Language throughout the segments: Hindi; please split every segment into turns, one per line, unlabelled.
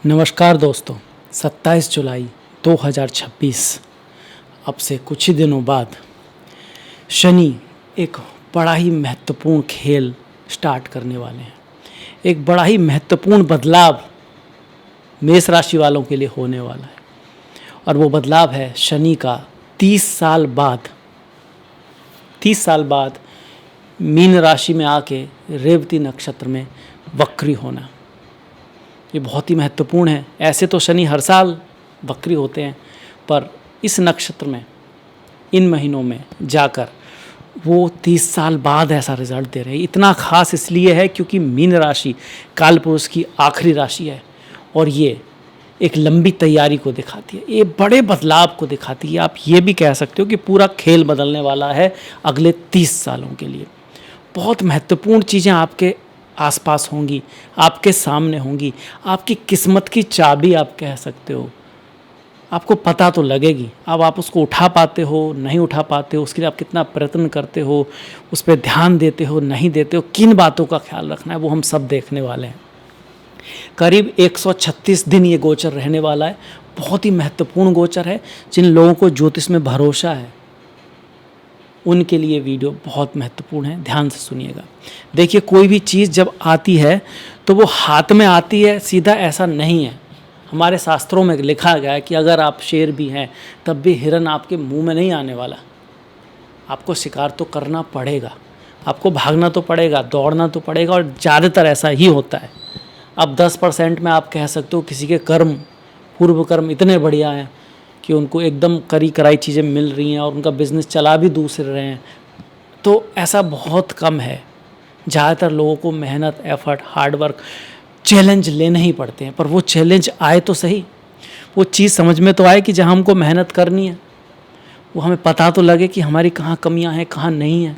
नमस्कार दोस्तों, 27 जुलाई 2026 अब से कुछ ही दिनों बाद शनि एक बड़ा ही महत्वपूर्ण खेल स्टार्ट करने वाले हैं। एक बड़ा ही महत्वपूर्ण बदलाव मेष राशि वालों के लिए होने वाला है और वो बदलाव है शनि का 30 साल बाद मीन राशि में आके रेवती नक्षत्र में वक्री होना। ये बहुत ही महत्वपूर्ण है। ऐसे तो शनि हर साल वक्री होते हैं, पर इस नक्षत्र में इन महीनों में जाकर वो 30 साल बाद ऐसा रिजल्ट दे रहे हैं। इतना खास इसलिए है क्योंकि मीन राशि कालपुरुष की आखिरी राशि है और ये एक लंबी तैयारी को दिखाती है, ये बड़े बदलाव को दिखाती है। आप ये भी कह सकते हो कि पूरा खेल बदलने वाला है अगले 30 सालों के लिए। बहुत महत्वपूर्ण चीज़ें आपके आसपास होंगी, आपके सामने होंगी। आपकी किस्मत की चाबी आप कह सकते हो, आपको पता तो लगेगी। अब आप उसको उठा पाते हो, नहीं उठा पाते हो, उसके लिए आप कितना प्रयत्न करते हो, उस पर ध्यान देते हो, नहीं देते हो, किन बातों का ख्याल रखना है, वो हम सब देखने वाले हैं। करीब 136 दिन ये गोचर रहने वाला है। बहुत ही महत्वपूर्ण गोचर है। जिन लोगों को ज्योतिष में भरोसा है उनके लिए वीडियो बहुत महत्वपूर्ण है, ध्यान से सुनिएगा। देखिए, कोई भी चीज़ जब आती है तो वो हाथ में आती है सीधा, ऐसा नहीं है। हमारे शास्त्रों में लिखा गया है कि अगर आप शेर भी हैं तब भी हिरन आपके मुंह में नहीं आने वाला। आपको शिकार तो करना पड़ेगा, आपको भागना तो पड़ेगा, दौड़ना तो पड़ेगा, और ज़्यादातर ऐसा ही होता है। अब 10% में आप कह सकते हो किसी के कर्म, पूर्व कर्म इतने बढ़िया हैं कि उनको एकदम करी कराई चीज़ें मिल रही हैं और उनका बिज़नेस चला भी दूसरे रहे हैं, तो ऐसा बहुत कम है। ज़्यादातर लोगों को मेहनत, एफर्ट, हार्डवर्क, चैलेंज लेने ही पड़ते हैं। पर वो चैलेंज आए तो सही, वो चीज़ समझ में तो आए कि जहाँ हमको मेहनत करनी है वो हमें पता तो लगे कि हमारी कहाँ कमियाँ हैं, कहाँ नहीं है।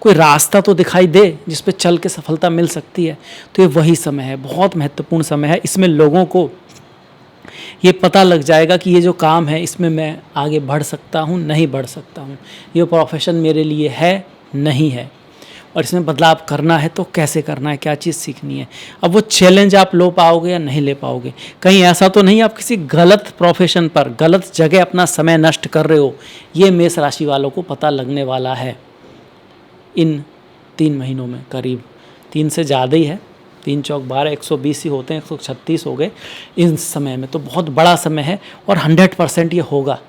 कोई रास्ता तो दिखाई दे जिस पे चल के सफलता मिल सकती है। तो ये वही समय है, बहुत महत्वपूर्ण समय है। इसमें लोगों को ये पता लग जाएगा कि ये जो काम है इसमें मैं आगे बढ़ सकता हूँ, नहीं बढ़ सकता हूँ, ये प्रोफेशन मेरे लिए है, नहीं है, और इसमें बदलाव करना है तो कैसे करना है, क्या चीज़ सीखनी है। अब वो चैलेंज आप लो पाओगे या नहीं ले पाओगे। कहीं ऐसा तो नहीं आप किसी गलत प्रोफेशन पर गलत जगह अपना समय नष्ट कर रहे हो। ये मेष राशि वालों को पता लगने वाला है इन 3 महीनों में। करीब 3 से ज़्यादा ही है, 3 चौक 12, 120 ही होते हैं, 136 हो गए इस समय में। तो बहुत बड़ा समय है और 100% ये होगा।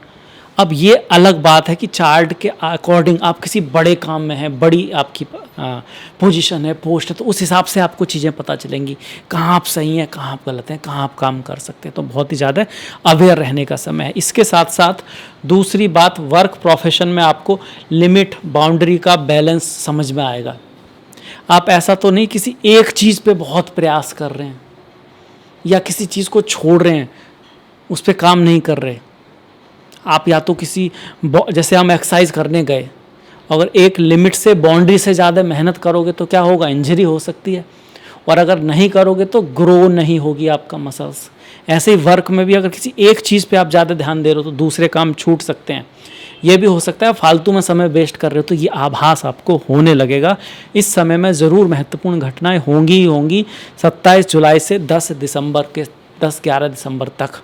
अब ये अलग बात है कि चार्ट के अकॉर्डिंग आप किसी बड़े काम में हैं, बड़ी आपकी पोजीशन है, पोस्ट है, तो उस हिसाब से आपको चीज़ें पता चलेंगी, कहाँ आप सही हैं, कहाँ आप गलत हैं, कहाँ आप काम कर सकते हैं। तो बहुत ही ज़्यादा अवेयर रहने का समय है। इसके साथ साथ दूसरी बात, वर्क प्रोफेशन में आपको लिमिट, बाउंड्री का बैलेंस समझ में आएगा। आप ऐसा तो नहीं किसी एक चीज़ पे बहुत प्रयास कर रहे हैं या किसी चीज़ को छोड़ रहे हैं, उस पर काम नहीं कर रहे। आप या तो किसी, जैसे हम एक्सरसाइज करने गए, अगर एक लिमिट से, बाउंड्री से ज़्यादा मेहनत करोगे तो क्या होगा, इंजरी हो सकती है, और अगर नहीं करोगे तो ग्रो नहीं होगी आपका मसल्स। ऐसे ही वर्क में भी अगर किसी एक चीज़ पे आप ज़्यादा ध्यान दे रहे हो तो दूसरे काम छूट सकते हैं। ये भी हो सकता है फालतू में समय वेस्ट कर रहे हो, तो ये आभास आपको होने लगेगा। इस समय में ज़रूर महत्वपूर्ण घटनाएं होंगी ही होंगी 27 जुलाई से 10-11 दिसंबर तक,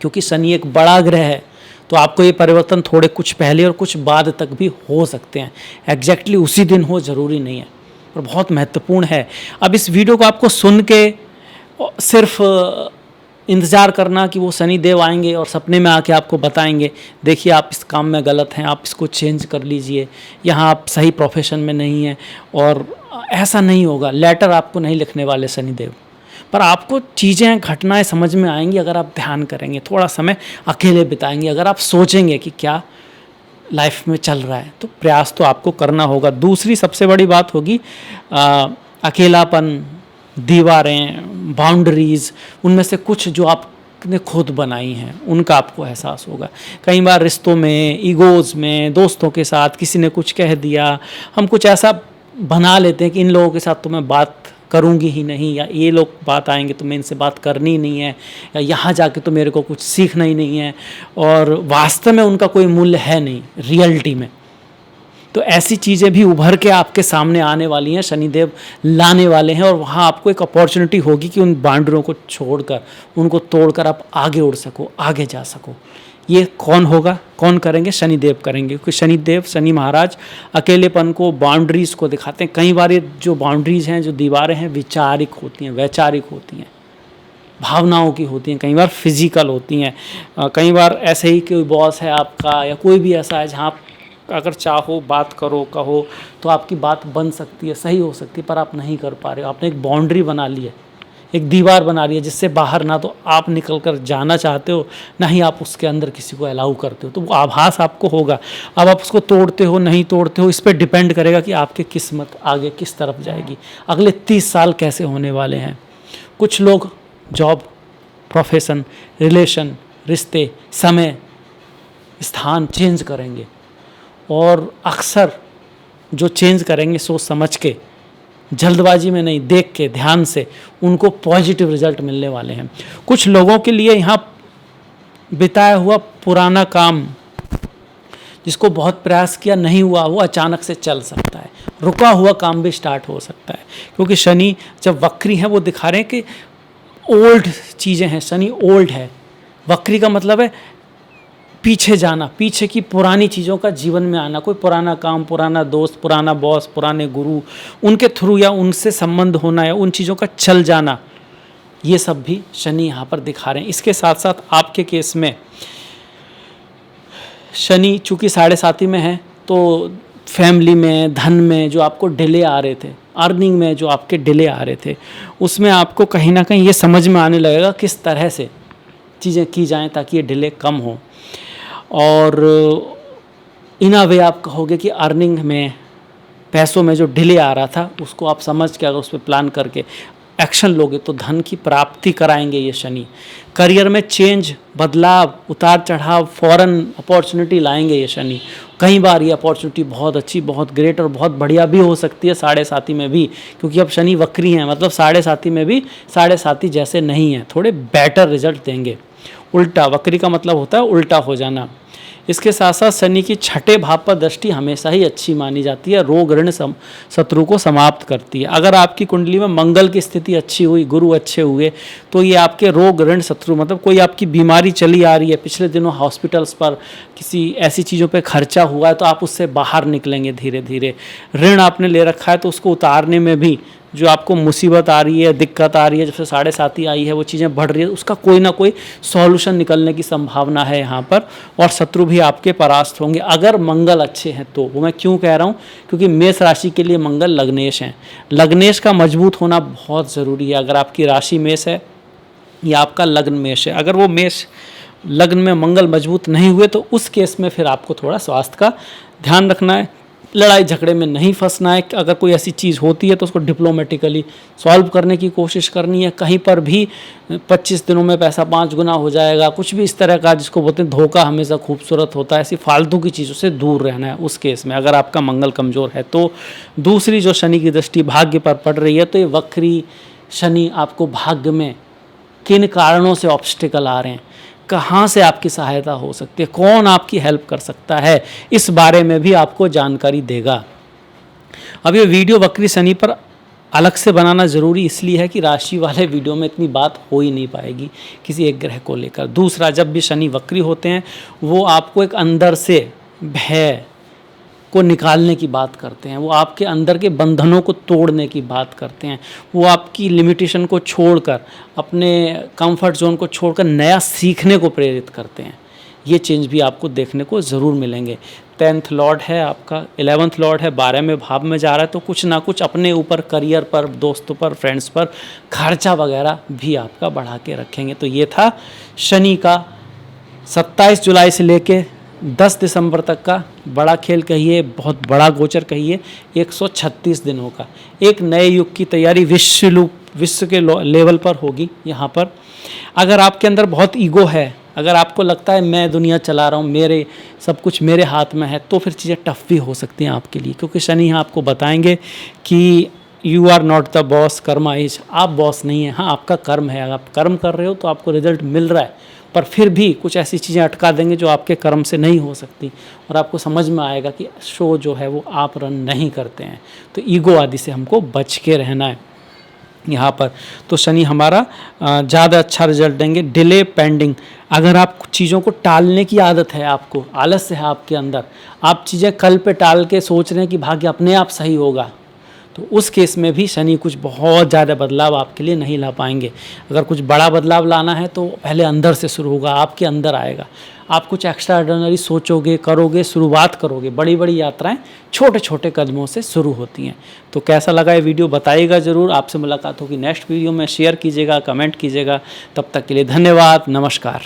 क्योंकि शनि एक बड़ा ग्रह है। तो आपको ये परिवर्तन थोड़े कुछ पहले और कुछ बाद तक भी हो सकते हैं, एग्जैक्टली उसी दिन हो ज़रूरी नहीं है, पर बहुत महत्वपूर्ण है। अब इस वीडियो को आपको सुन के सिर्फ इंतज़ार करना कि वो शनि देव आएंगे और सपने में आके आपको बताएंगे, देखिए आप इस काम में गलत हैं, आप इसको चेंज कर लीजिए, यहाँ आप सही प्रोफेशन में नहीं हैं, और ऐसा नहीं होगा। लेटर आपको नहीं लिखने वाले शनि देव, पर आपको चीज़ें, घटनाएं समझ में आएंगी अगर आप ध्यान करेंगे, थोड़ा समय अकेले बिताएंगे, अगर आप सोचेंगे कि क्या लाइफ में चल रहा है, तो प्रयास तो आपको करना होगा। दूसरी सबसे बड़ी बात होगी अकेलापन, दीवारें, बाउंड्रीज़, उनमें से कुछ जो आपने खुद बनाई हैं उनका आपको एहसास होगा। कई बार रिश्तों में, ईगोज़ में, दोस्तों के साथ किसी ने कुछ कह दिया, हम कुछ ऐसा बना लेते हैं कि इन लोगों के साथ तो मैं बात करूंगी ही नहीं, या ये लोग बात आएंगे तो मैं इनसे बात करनी ही नहीं है, या यहाँ जाके तो मेरे को कुछ सीखना ही नहीं है, और वास्तव में उनका कोई मूल्य है नहीं रियलिटी में। तो ऐसी चीज़ें भी उभर के आपके सामने आने वाली हैं, शनिदेव लाने वाले हैं, और वहाँ आपको एक अपॉर्चुनिटी होगी कि उन बाउंड्रियों को छोड़कर, उनको तोड़कर आप आगे उड़ सको, आगे जा सको। ये कौन होगा, कौन करेंगे? शनिदेव करेंगे, क्योंकि शनिदेव, शनि महाराज अकेलेपन को, बाउंड्रीज़ को दिखाते हैं। कई बार ये जो बाउंड्रीज़ हैं, जो दीवारें हैं, विचारिक होती हैं, वैचारिक होती हैं, भावनाओं की होती हैं, कई बार फिजिकल होती हैं। कई बार ऐसे ही कोई बॉस है आपका, या कोई भी ऐसा है जहाँ आप अगर चाहो बात करो, कहो तो आपकी बात बन सकती है, सही हो सकती है, पर आप नहीं कर पा रहे हो। आपने एक बाउंड्री बना ली है, एक दीवार बना ली है, जिससे बाहर ना तो आप निकल कर जाना चाहते हो, ना ही आप उसके अंदर किसी को अलाउ करते हो। तो वो आभास आपको होगा। अब आप उसको तोड़ते हो, नहीं तोड़ते हो, इस पर डिपेंड करेगा कि आपकी किस्मत आगे किस तरफ जाएगी, अगले 30 साल कैसे होने वाले हैं। कुछ लोग जॉब, प्रोफेशन, रिलेशन, रिश्ते, समय, स्थान चेंज करेंगे, और अक्सर जो चेंज करेंगे सोच समझ के, जल्दबाजी में नहीं, देख के, ध्यान से, उनको पॉजिटिव रिजल्ट मिलने वाले हैं। कुछ लोगों के लिए यहाँ बिताया हुआ पुराना काम, जिसको बहुत प्रयास किया नहीं हुआ, वो अचानक से चल सकता है। रुका हुआ काम भी स्टार्ट हो सकता है, क्योंकि शनि जब वक्री है वो दिखा रहे हैं कि ओल्ड चीज़ें हैं, शनि ओल्ड है। वक्री का मतलब है पीछे जाना, पीछे की पुरानी चीज़ों का जीवन में आना, कोई पुराना काम, पुराना दोस्त, पुराना बॉस, पुराने गुरु, उनके थ्रू या उनसे संबंध होना, या उन चीज़ों का चल जाना, ये सब भी शनि यहाँ पर दिखा रहे हैं। इसके साथ साथ आपके केस में शनि चूँकि 7.5 में है, तो फैमिली में, धन में जो आपको डिले आ रहे थे, अर्निंग में जो आपके डिले आ रहे थे, उसमें आपको कहीं ना कहीं ये समझ में आने लगेगा किस तरह से चीज़ें की जाएं ताकि ये डिले कम हो। और इन अ वे आप कहोगे कि अर्निंग में, पैसों में जो डिले आ रहा था, उसको आप समझ के अगर उस पर प्लान करके एक्शन लोगे तो धन की प्राप्ति कराएंगे ये शनि। करियर में चेंज, बदलाव, उतार चढ़ाव, फॉरेन अपॉर्चुनिटी लाएंगे ये शनि। कई बार ये अपॉर्चुनिटी बहुत अच्छी, बहुत ग्रेट और बहुत बढ़िया भी हो सकती है 7.5 में भी, क्योंकि अब शनि वक्री हैं, मतलब 7.5 में भी 7.5 जैसे नहीं हैं, थोड़े बेटर रिजल्ट देंगे। उल्टा, वक्री का मतलब होता है उल्टा हो जाना। इसके साथ साथ शनि की 6ठे भाव पर दृष्टि हमेशा ही अच्छी मानी जाती है, रोग ऋण शत्रु को समाप्त करती है। अगर आपकी कुंडली में मंगल की स्थिति अच्छी हुई, गुरु अच्छे हुए, तो ये आपके रोग ऋण शत्रु, मतलब कोई आपकी बीमारी चली आ रही है, पिछले दिनों हॉस्पिटल्स पर किसी ऐसी चीज़ों पे खर्चा हुआ है, तो आप उससे बाहर निकलेंगे धीरे धीरे। ऋण आपने ले रखा है तो उसको उतारने में भी जो आपको मुसीबत आ रही है, दिक्कत आ रही है, जब से 7.5 आई है, वो चीज़ें बढ़ रही है, उसका कोई ना कोई सॉल्यूशन निकलने की संभावना है यहाँ पर, और शत्रु भी आपके परास्त होंगे अगर मंगल अच्छे हैं तो। वो मैं क्यों कह रहा हूँ, क्योंकि मेष राशि के लिए मंगल लग्नेश हैं। लग्नेश का मजबूत होना बहुत ज़रूरी है। अगर आपकी राशि मेष है या आपका लग्न मेष है, अगर वो मेष लग्न में मंगल मजबूत नहीं हुए तो उस केस में फिर आपको थोड़ा स्वास्थ्य का ध्यान रखना है, लड़ाई झगड़े में नहीं फंसना है। अगर कोई ऐसी चीज़ होती है तो उसको डिप्लोमेटिकली सॉल्व करने की कोशिश करनी है। कहीं पर भी 25 दिनों में पैसा 5 गुना हो जाएगा, कुछ भी इस तरह का जिसको बोलते हैं धोखा हमेशा खूबसूरत होता है, ऐसी फालतू की चीज़ों से दूर रहना है उस केस में, अगर आपका मंगल कमज़ोर है तो। दूसरी जो शनि की दृष्टि भाग्य पर पड़ रही है, तो ये वक्री शनि आपको भाग्य में किन कारणों से ऑब्स्टिकल आ रहे हैं, कहाँ से आपकी सहायता हो सकती है, कौन आपकी हेल्प कर सकता है, इस बारे में भी आपको जानकारी देगा। अब ये वीडियो वक्री शनि पर अलग से बनाना ज़रूरी इसलिए है कि राशि वाले वीडियो में इतनी बात हो ही नहीं पाएगी किसी एक ग्रह को लेकर। दूसरा, जब भी शनि वक्री होते हैं वो आपको एक अंदर से भय को निकालने की बात करते हैं, वो आपके अंदर के बंधनों को तोड़ने की बात करते हैं, वो आपकी लिमिटेशन को छोड़कर, अपने कंफर्ट जोन को छोड़कर नया सीखने को प्रेरित करते हैं। ये चेंज भी आपको देखने को ज़रूर मिलेंगे। 10th लॉर्ड है आपका, 11th लॉर्ड है, 12वें भाव में जा रहा है, तो कुछ ना कुछ अपने ऊपर, करियर पर, दोस्तों पर, फ्रेंड्स पर खर्चा वगैरह भी आपका बढ़ा के रखेंगे। तो ये था शनि का 27 जुलाई से लेके 10 दिसंबर तक का बड़ा खेल कहिए, बहुत बड़ा गोचर कहिए, 136 दिनों का एक नए युग की तैयारी विश्व के लेवल पर होगी। यहाँ पर अगर आपके अंदर बहुत ईगो है, अगर आपको लगता है मैं दुनिया चला रहा हूँ, मेरे सब कुछ मेरे हाथ में है, तो फिर चीज़ें टफ भी हो सकती हैं आपके लिए, क्योंकि शनि यहाँ आपको बताएंगे कि you are not the boss, karma is, आप बॉस नहीं है। हाँ, आपका कर्म है, अगर आप कर्म कर रहे हो तो आपको रिजल्ट मिल रहा है, पर फिर भी कुछ ऐसी चीज़ें अटका देंगे जो आपके कर्म से नहीं हो सकती, और आपको समझ में आएगा कि शो जो है वो आप रन नहीं करते हैं। तो ईगो आदि से हमको बच के रहना है यहाँ पर। तो शनि हमारा ज़्यादा अच्छा रिजल्ट देंगे। डिले पेंडिंग, अगर आप कुछ चीज़ों को टालने की आदत है, आपको आलस्य है आपके अंदर, आप चीज़ें कल पे टाल के सोच रहे हैं कि भाग्य अपने आप सही होगा, तो उस केस में भी शनि कुछ बहुत ज़्यादा बदलाव आपके लिए नहीं ला पाएंगे। अगर कुछ बड़ा बदलाव लाना है तो पहले अंदर से शुरू होगा, आपके अंदर आएगा। आप कुछ एक्स्ट्रा ऑर्डिनरी सोचोगे, करोगे, शुरुआत करोगे। बड़ी बड़ी यात्राएं छोटे छोटे कदमों से शुरू होती हैं। तो कैसा लगा ये वीडियो बताइएगा ज़रूर। आपसे मुलाकात होगी नेक्स्ट वीडियो में। शेयर कीजिएगा, कमेंट कीजिएगा। तब तक के लिए धन्यवाद, नमस्कार।